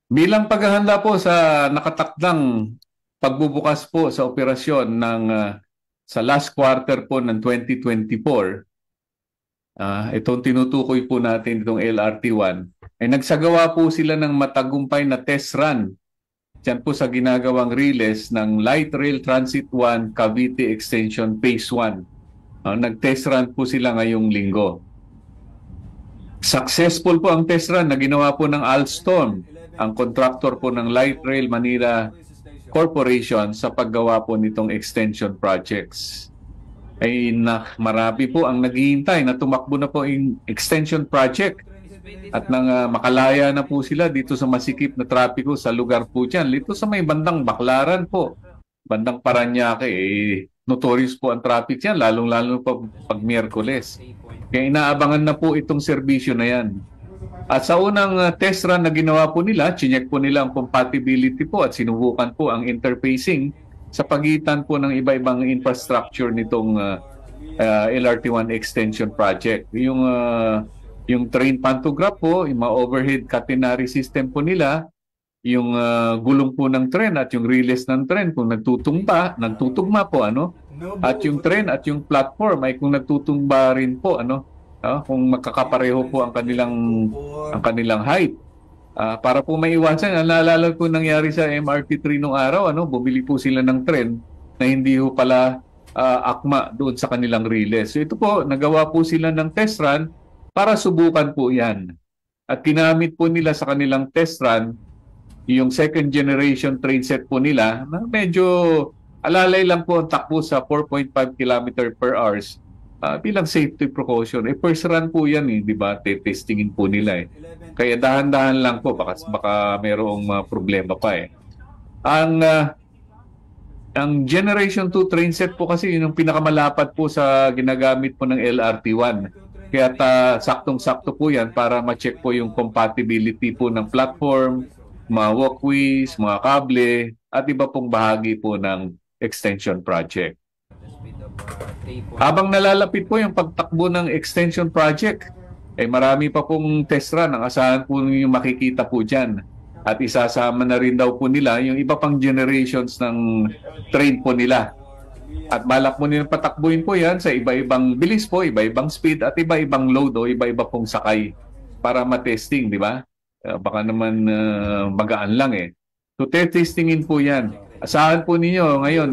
Bilang paghahanda po sa nakatakdang pagbubukas po sa operasyon ng sa last quarter po ng 2024, itong tinutukoy po natin itong LRT-1, ay nagsagawa po sila ng matagumpay na test run dyan po sa ginagawang riles ng Light Rail Transit 1 Cavite Extension Phase 1. Nag-test run po sila ngayong linggo. Successful po ang test run na ginawa po ng Alstom, ang contractor po ng Light Rail Manila Corporation sa paggawa po nitong extension projects. Ay marami po ang naghihintay na tumakbo na po yung extension project at nang makalaya na po sila dito sa masikip na trapiko sa lugar po dyan. Dito sa may bandang Baclaran po, bandang Parañaque, notorious po ang traffic yan, lalong-lalo pa pag Miyerkules. Kaya inaabangan na po itong serbisyo na yan. At sa unang test run na ginawa po nila, chinek po nila ang compatibility po at sinubukan po ang interfacing sa pagitan po ng iba-ibang infrastructure nitong LRT-1 extension project. Yung train pantograph po, yung mga overhead catenary system po nila, yung gulong po ng tren at yung relays ng tren kung nagtutugma po at yung tren at yung platform ay kung nagtutumba rin po kung magkakapareho po ang kanilang height. Para po maiwasan, naalala ko nangyari sa MRT3 nung araw, bumili po sila ng tren na hindi po pala akma doon sa kanilang relays. So ito po, nagawa po sila ng test run para subukan po yan. At ginamit po nila sa kanilang test run yung second generation train set po nila na medyo alalay lang po ang takbo sa 4.5 km per hours bilang safety precaution. First run po yan di ba? Testingin po nila Kaya dahan-dahan lang po, baka mayroong problema pa Ang Generation 2 train set po kasi yun yung pinakamalapad po sa ginagamit po ng LRT-1. Kaya saktong-sakto po yan para ma-check po yung compatibility po ng platform, mga walkways, mga kable, at iba pong bahagi po ng extension project. Habang nalalapit po yung pagtakbo ng extension project, marami pa pong test run ang asahan po yung makikita po dyan. At isasama na rin daw po nila yung iba pang generations ng train po nila. At balak mo nilang patakbuhin po yan sa iba-ibang bilis po, iba-ibang speed at iba-ibang load o iba-iba pong sakay para matesting, di ba? Baka naman magaan lang So testingin po yan. Asahan po ninyo ngayon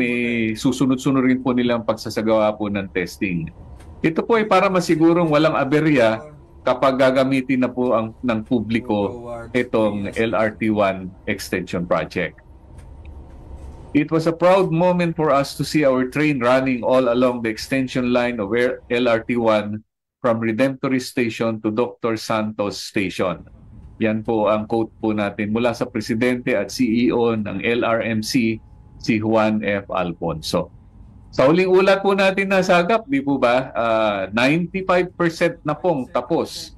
susunod-sunod rin po nilang pagsasagawa po ng testing. Ito po para masigurong walang aberya kapag gagamitin na po ng publiko itong LRT-1 extension project. It was a proud moment for us to see our train running all along the extension line of LRT-1 from Redemptory Station to Dr. Santos Station. Yan po ang quote po natin mula sa Presidente at CEO ng LRMC, si Juan F. Alfonso. Sa huling ulat po natin nasagap, di po ba, 95% na pong tapos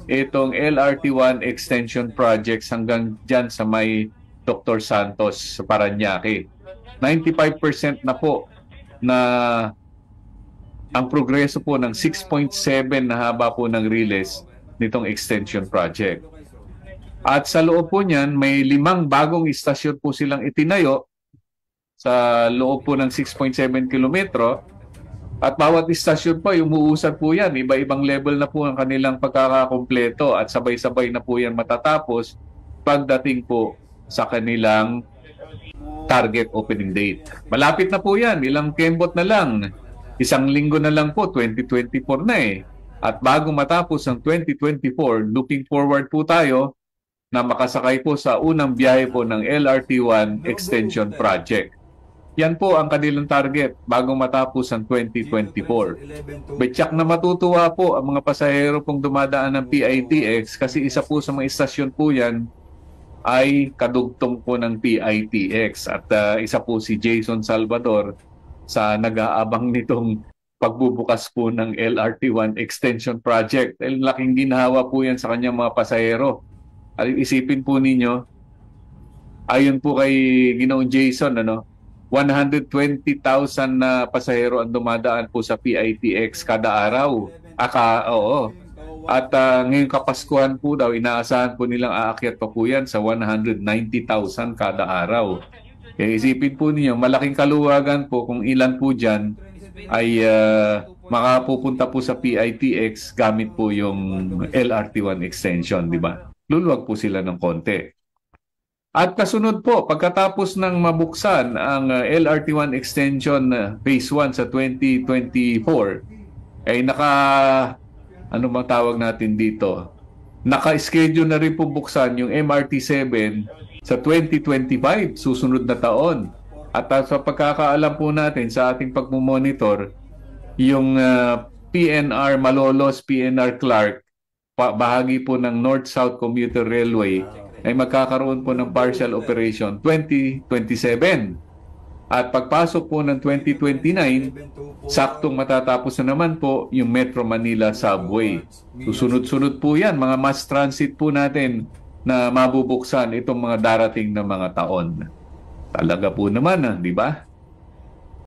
itong LRT-1 extension projects hanggang dyan sa may Dr. Santos sa Parañaque. 95% na po na ang progreso po ng 6.7 na haba po ng relays nitong extension project. At sa loob po niyan, may 5 bagong istasyon po silang itinayo sa loob po ng 6.7 kilometro. At bawat istasyon po, umuusad po yan. Iba-ibang level na po ang kanilang pagkakakompleto at sabay-sabay na po yan matatapos pagdating po sa kanilang target opening date. Malapit na po yan. Ilang kembot na lang. Isang linggo na lang po, 2024 na At bago matapos ang 2024, looking forward po tayo na makasakay po sa unang biyahe po ng LRT-1 Extension Project. Yan po ang kanilang target bago matapos ang 2024. Betyak na matutuwa po ang mga pasahero pong dumadaan ng PITX kasi isa po sa mga istasyon po yan ay kadugtong po ng PITX. At isa po si Jason Salvador sa nag-aabang nitong pagbubukas po ng LRT-1 Extension Project. Laking ginhawa po yan sa kanyang mga pasahero. At isipin po ninyo, ayon po kay Ginoong Jason, 120,000 na pasahero ang dumadaan po sa PITX kada araw. Oo. At ngayong Kapaskuhan po daw, inaasahan po nilang aakyat pa po yan sa 190,000 kada araw. Kaya isipin po niyo, malaking kaluwagan po kung ilan po dyan ay makapupunta po sa PITX gamit po yung LRT1 extension, di ba? Luluwag po sila ng konti. At kasunod po, pagkatapos ng mabuksan ang LRT1 extension phase 1 sa 2024, ay ano bang tawag natin dito? Naka-schedule na rin po buksan yung MRT7 sa 2025, susunod na taon. At sa pagkakaalam po natin sa ating pagmumonitor, yung PNR Malolos, PNR Clark, bahagi po ng North-South Commuter Railway, ay magkakaroon po ng partial operation 2027. At pagpasok po ng 2029, saktong matatapos na naman po yung Metro Manila Subway. Susunod-sunod po yan, mga mass transit po natin na mabubuksan itong mga darating na mga taon. Talaga po naman, di ba?